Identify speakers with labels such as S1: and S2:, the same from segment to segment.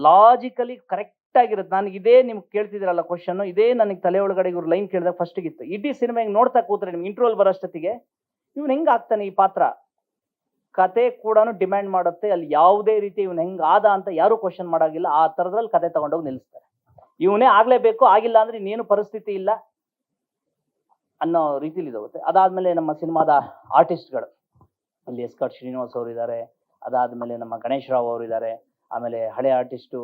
S1: Logically correct ಆಗಿರುತ್ತೆ. ನನಗೆ ಇದೇ ನಿಮ್ಗೆ ಕೇಳ್ತಿದ್ದೀರಲ್ಲ ಕ್ವಶನ್, ಇದೇ ನನಗೆ ತಲೆ ಒಳಗಡೆ ಇವ್ರು ಲೈನ್ ಕೇಳಿದಾಗ ಫಸ್ಟ್ ಇತ್ತು. ಇಡೀ ಸಿನಿಮಾ ಹಿಂಗೆ ನೋಡ್ತಾ ಕೂತ್ರೆ ನಿಮ್ಗೆ ಇಂಟ್ರೋಲ್ ಬರೋಷ್ಟೊತ್ತಿಗೆ ಇವ್ನು ಹೆಂಗ್ ಆಗ್ತಾನೆ ಈ ಪಾತ್ರ, ಕತೆ ಕೂಡ ಡಿಮ್ಯಾಂಡ್ ಮಾಡುತ್ತೆ. ಅಲ್ಲಿ ಯಾವುದೇ ರೀತಿ ಇವ್ನು ಹೆಂಗ್ ಆದ ಅಂತ ಯಾರು ಕ್ವಶನ್ ಮಾಡಾಗಿಲ್ಲ. ಆ ತರದಲ್ಲಿ ಕತೆ ತಗೊಂಡೋಗಿ ನಿಲ್ಲಿಸ್ತಾರೆ. ಇವನೇ ಆಗ್ಲೇಬೇಕು, ಆಗಿಲ್ಲ ಅಂದ್ರೆ ಇನ್ನೇನು ಪರಿಸ್ಥಿತಿ ಇಲ್ಲ ಅನ್ನೋ ರೀತಿಲಿ ಇದಾಗುತ್ತೆ. ಅದಾದ್ಮೇಲೆ ನಮ್ಮ ಸಿನಿಮಾದ ಆರ್ಟಿಸ್ಟ್ಗಳು, ಇಲ್ಲಿ ಎಸ್ಕಾಟ್ ಶ್ರೀನಿವಾಸ್ ಅವರು ಇದ್ದಾರೆ, ಅದಾದ್ಮೇಲೆ ನಮ್ಮ ಗಣೇಶ್ ರಾವ್ ಅವರು ಇದ್ದಾರೆ, ಆಮೇಲೆ ಹಳೆ ಆರ್ಟಿಸ್ಟು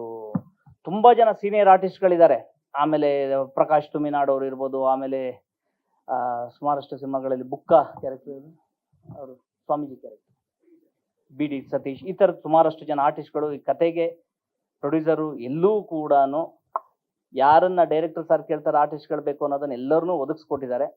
S1: ತುಂಬಾ ಜನ ಸೀನಿಯರ್ ಆರ್ಟಿಸ್ಟ್ಗಳಿದ್ದಾರೆ. ಆಮೇಲೆ ಪ್ರಕಾಶ್ ತುಮಿನಾಡ್ ಅವರು ಇರ್ಬೋದು, ಆಮೇಲೆ ಸುಮಾರಷ್ಟು ಸಿನಿಮಾಗಳಲ್ಲಿ ಬುಕ್ಕ ಕ್ಯಾರೆಕ್ಟರ್ ಅವರು Swamiji character B D Satish, ಈ ಥರದ ಸುಮಾರಷ್ಟು ಜನ ಆರ್ಟಿಸ್ಟ್ಗಳು ಈ ಕತೆಗೆ ಪ್ರೊಡ್ಯೂಸರು ಎಲ್ಲೂ ಕೂಡ ಯಾರನ್ನ ಡೈರೆಕ್ಟರ್ ಸರ್ ಕೇಳ್ತಾರೆ ಆರ್ಟಿಸ್ಟ್ಗಳು ಬೇಕು ಅನ್ನೋದನ್ನ ಎಲ್ಲರನ್ನೂ ಒದಗಿಸ್ಕೊಟ್ಟಿದ್ದಾರೆ.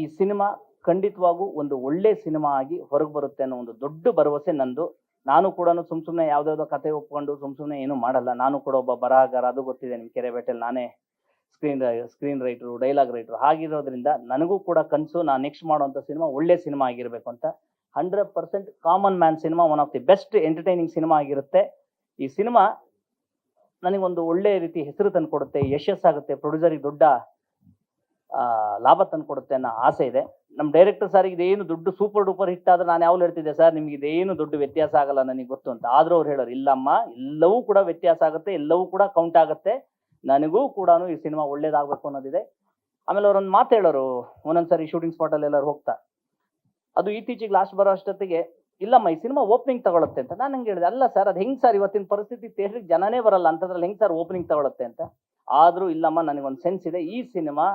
S1: ಈ ಸಿನಿಮಾ ಖಂಡಿತವಾಗೂ ಒಂದು ಒಳ್ಳೆ ಸಿನಿಮಾ ಆಗಿ ಹೊರಗೆ ಬರುತ್ತೆ ಅನ್ನೋ ಒಂದು ದೊಡ್ಡ ಭರವಸೆ ನಂದು. ನಾನು ಕೂಡ ಸುಮ್ಮನೆ ಯಾವ್ದಾವ್ದೋ ಕತೆ ಒಪ್ಕೊಂಡು ಸುಮ್ಮನೆ ಏನು ಮಾಡಲ್ಲ. ನಾನು ಕೂಡ ಒಬ್ಬ ಬರಹಗಾರ, ಅದು ಗೊತ್ತಿದೆ ನಿಮ್ ಕೆರೆಬೇಟೆಲ್. ನಾನೇ ಸ್ಕ್ರೀನ್ ರೈಟರು, ಡೈಲಾಗ್ ರೈಟರು. ಹಾಗಿರೋದ್ರಿಂದ ನನಗೂ ಕೂಡ ಕನಸು, ನಾನು ನೆಕ್ಸ್ಟ್ ಮಾಡುವಂಥ ಸಿನಿಮಾ ಒಳ್ಳೆ ಸಿನಿಮಾ ಆಗಿರಬೇಕು ಅಂತ. 100% common man cinema one of the best entertaining cinema ಆಗಿರುತ್ತೆ. ಈ ಸಿನಿಮಾ ನನಗೊಂದು ಒಳ್ಳೆ ರೀತಿ ಹೆಸರು ತಂದುಕೊಡುತ್ತೆ, ಯಶಸ್ಸಾಗುತ್ತೆ, ಪ್ರೊಡ್ಯೂಸರಿಗೆ ದೊಡ್ಡ ಲಾಭ ತಂದುಕೊಡುತ್ತೆ ಅನ್ನೋ ಆಸೆ ಇದೆ. ನಮ್ಮ ಡೈರೆಕ್ಟರ್ ಸರ್ ಇದೇನು ದೊಡ್ಡ ಸೂಪರ್ ಡೂಪರ್ ಹಿಟ್ ಆದ್ರೆ ನಾನು ಯಾವಾಗಲೂ ಹೇಳ್ತಿದ್ದೆ, ಸರ್ ನಿಮ್ಗೆ ಇದೇನು ದೊಡ್ಡ ವ್ಯತ್ಯಾಸ ಆಗಲ್ಲ ನನಗೆ ಗೊತ್ತು ಅಂತ. ಆದ್ರೂ ಅವ್ರು ಹೇಳೋರು, ಇಲ್ಲಮ್ಮ ಎಲ್ಲವೂ ಕೂಡ ವ್ಯತ್ಯಾಸ ಆಗುತ್ತೆ, ಎಲ್ಲವೂ ಕೂಡ ಕೌಂಟ್ ಆಗುತ್ತೆ, ನನಗೂ ಕೂಡ ಈ ಸಿನಿಮಾ ಒಳ್ಳೇದಾಗಬೇಕು ಅನ್ನೋದಿದೆ. ಆಮೇಲೆ ಅವ್ರೊಂದು ಮಾತು ಹೇಳೋರು, ಒಂದೊಂದ್ಸರಿ ಶೂಟಿಂಗ್ ಸ್ಪಾಟಲ್ಲಿ ಎಲ್ಲರೂ ಹೋಗ್ತಾ, ಅದು ಇತ್ತೀಚೆಗೆ ಲಾಸ್ಟ್ ಬರೋ ಅಷ್ಟೊತ್ತಿಗೆ, ಇಲ್ಲಮ್ಮ ಈ ಸಿನಿಮಾ ಓಪನಿಂಗ್ ತಗೊಳುತ್ತೆ ಅಂತ. ನಾನು ಹಂಗೆ ಹೇಳಿದೆ, ಅಲ್ಲ ಸರ್ ಅದು ಹೆಂಗ್ ಸರ್, ಇವತ್ತಿನ ಪರಿಸ್ಥಿತಿ ಥಿಯೇಟ್ರಿಗೆ ಜನನೇ ಬರಲ್ಲ ಅಂತದ್ರಲ್ಲಿ ಹೆಂಗ್ ಸರ್ ಓಪನಿಂಗ್ ತಗೊಳುತ್ತೆ ಅಂತ. ಆದ್ರೂ ಇಲ್ಲಮ್ಮ ನನಗೊಂದು ಸೆನ್ಸ್ ಇದೆ, ಈ ಸಿನಿಮಾ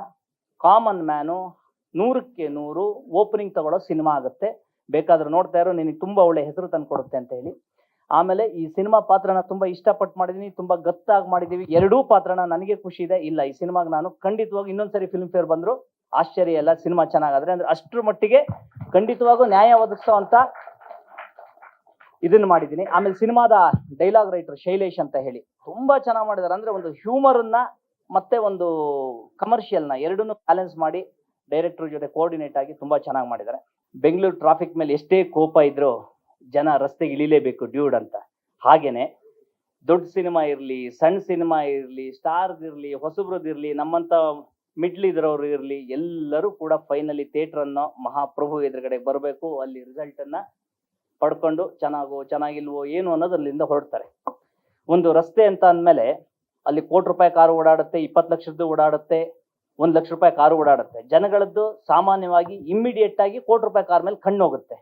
S1: ಕಾಮನ್ ಮ್ಯಾನು 100ಕ್ಕೆ 100 ಓಪನಿಂಗ್ ತಗೊಳ್ಳೋ ಸಿನಿಮಾ ಆಗುತ್ತೆ, ಬೇಕಾದ್ರೆ ನೋಡ್ತಾ ಇರೋ, ನಿನಗೆ ತುಂಬಾ ಒಳ್ಳೆ ಹೆಸರು ತಂದ್ಕೊಡುತ್ತೆ ಅಂತ ಹೇಳಿ. ಆಮೇಲೆ ಈ ಸಿನಿಮಾ ಪಾತ್ರನ ತುಂಬಾ ಇಷ್ಟಪಟ್ಟು ಮಾಡಿದೀನಿ, ತುಂಬಾ ಗತ್ತಾಗಿ ಮಾಡಿದೀವಿ. ಎರಡೂ ಪಾತ್ರನ ನನಗೆ ಖುಷಿ ಇದೆ. ಇಲ್ಲ ಈ ಸಿನಿಮಾಗೆ ನಾನು ಖಂಡಿತವಾಗಿ ಇನ್ನೊಂದ್ಸರಿ ಫಿಲ್ಮ್ ಫೇರ್ ಬಂದ್ರು ಆಶ್ಚರ್ಯ ಇಲ್ಲ, ಸಿನಿಮಾ ಚೆನ್ನಾಗಾದ್ರೆ ಅಂದ್ರೆ ಅಷ್ಟರ ಮಟ್ಟಿಗೆ ಖಂಡಿತವಾಗೂ ನ್ಯಾಯ ಒದಗಿಸೋ ಅಂತ ಇದನ್ನ ಮಾಡಿದ್ದೀನಿ. ಆಮೇಲೆ ಸಿನಿಮಾದ ಡೈಲಾಗ್ ರೈಟರ್ ಶೈಲೇಶ್ ಅಂತ ಹೇಳಿ ತುಂಬಾ ಚೆನ್ನಾಗಿ ಮಾಡಿದಾರೆ. ಅಂದ್ರೆ ಒಂದು ಹ್ಯೂಮರ್ ಅನ್ನ ಮತ್ತೆ ಒಂದು ಕಮರ್ಷಿಯಲ್ನ ಎರಡನ್ನೂ ಬ್ಯಾಲೆನ್ಸ್ ಮಾಡಿ ಡೈರೆಕ್ಟರ್ ಜೊತೆ ಕೋಆರ್ಡಿನೇಟ್ ಆಗಿ ತುಂಬಾ ಚೆನ್ನಾಗಿ ಮಾಡಿದ್ದಾರೆ. ಬೆಂಗಳೂರು ಟ್ರಾಫಿಕ್ ಮೇಲೆ ಎಷ್ಟೇ ಕೋಪ ಇದ್ರೂ ಜನ ರಸ್ತೆಗೆ ಇಳಿಲೇಬೇಕು ಡ್ಯೂಡ್ ಅಂತ. ಹಾಗೇನೆ ದೊಡ್ಡ ಸಿನಿಮಾ ಇರಲಿ, ಸಣ್ಣ ಸಿನಿಮಾ ಇರಲಿ, ಸ್ಟಾರ್ಸ್ ಇರಲಿ, ಹೊಸಬ್ರದಿರಲಿ, ನಮ್ಮಂತ ಮಿಡ್ಲ್ ಇದ್ರವ್ರು ಇರಲಿ, ಎಲ್ಲರೂ ಕೂಡ ಫೈನಲಿ ಥಿಯೇಟರ್ ಅನ್ನೋ ಮಹಾಪ್ರಭು ಎದುರುಗಡೆ ಬರಬೇಕು, ಅಲ್ಲಿ ರಿಸಲ್ಟ್ ಅನ್ನ ಪಡ್ಕೊಂಡು ಚೆನ್ನಾಗಿಲ್ವೋ ಏನು ಅನ್ನೋದ್ರಲ್ಲಿಂದ ಹೊರಡ್ತಾರೆ. ಒಂದು ರಸ್ತೆ ಅಂತ ಅಂದಮೇಲೆ ಅಲ್ಲಿ ₹1,00,00,000 ಕಾರು ಓಡಾಡುತ್ತೆ, 20 ಲಕ್ಷದ್ದು ಓಡಾಡುತ್ತೆ, ₹1,00,000 ಕಾರು ಓಡಾಡುತ್ತೆ. ಜನಗಳದ್ದು ಸಾಮಾನ್ಯವಾಗಿ ಇಮ್ಮಿಡಿಯೇಟ್ ಆಗಿ ₹1,00,00,000 ಕಾರ್ ಮೇಲೆ ಕಣ್ಣು ಹೋಗುತ್ತೆ.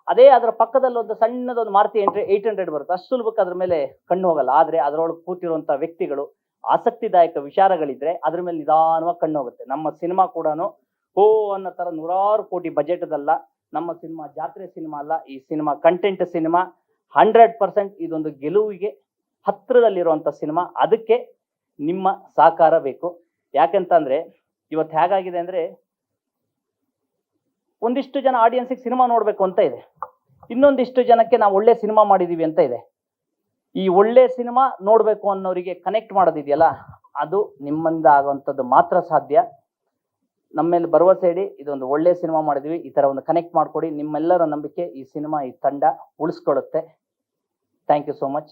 S1: ಅದೇ ಅದರ ಪಕ್ಕದಲ್ಲಿ ಒಂದು ಸಣ್ಣದೊಂದು ಮಾರುತಿ 800 ಬರುತ್ತೆ, ಅಷ್ಟು ಸುಲಭಕ್ಕೆ ಅದ್ರ ಮೇಲೆ ಕಣ್ಣು ಹೋಗಲ್ಲ. ಆದ್ರೆ ಅದರೊಳಗೆ ಕೂತಿರುವಂತ ವ್ಯಕ್ತಿಗಳು ಆಸಕ್ತಿದಾಯಕ ವಿಚಾರಗಳಿದ್ರೆ ಅದ್ರ ಮೇಲೆ ನಿಧಾನವಾಗಿ ಕಣ್ಣು ಹೋಗುತ್ತೆ. ನಮ್ಮ ಸಿನಿಮಾ ಕೂಡ ಹೋ ಅನ್ನೋ ತರ 100 ಕೋಟಿ ಬಜೆಟ್ದಲ್ಲ, ನಮ್ಮ ಸಿನಿಮಾ ಜಾತ್ರೆ ಸಿನಿಮಾ ಅಲ್ಲ, ಈ ಸಿನಿಮಾ ಕಂಟೆಂಟ್ ಸಿನಿಮಾ. 100% ಇದೊಂದು ಗೆಲುವಿಗೆ ಹತ್ತಿರದಲ್ಲಿರುವಂತ ಸಿನಿಮಾ. ಅದಕ್ಕೆ ನಿಮ್ಮ ಸಹಕಾರ ಬೇಕು. ಯಾಕೆಂತಂದ್ರೆ ಇವತ್ತು ಹೇಗಾಗಿದೆ ಅಂದ್ರೆ, ಒಂದಿಷ್ಟು ಜನ ಆಡಿಯನ್ಸಿಗೆ ಸಿನಿಮಾ ನೋಡ್ಬೇಕು ಅಂತ ಇದೆ, ಇನ್ನೊಂದಿಷ್ಟು ಜನಕ್ಕೆ ನಾವು ಒಳ್ಳೆ ಸಿನಿಮಾ ಮಾಡಿದೀವಿ ಅಂತ ಇದೆ. ಈ ಒಳ್ಳೆ ಸಿನಿಮಾ ನೋಡ್ಬೇಕು ಅನ್ನೋರಿಗೆ ಕನೆಕ್ಟ್ ಮಾಡೋದಿದೆಯಲ್ಲ, ಅದು ನಿಮ್ಮಿಂದ ಆಗುವಂಥದ್ದು ಮಾತ್ರ ಸಾಧ್ಯ. ನಮ್ಮ ಮೇಲೆ ಭರವಸೆ ಇಡಿ, ಇದೊಂದು ಒಳ್ಳೆ ಸಿನಿಮಾ ಮಾಡಿದ್ವಿ, ಈ ತರ ಒಂದು ಕನೆಕ್ಟ್ ಮಾಡ್ಕೊಡಿ. ನಿಮ್ಮೆಲ್ಲರ ನಂಬಿಕೆ ಈ ಸಿನಿಮಾ, ಈ ತಂಡ ಉಳಿಸ್ಕೊಳ್ಳುತ್ತೆ. Thank you so much.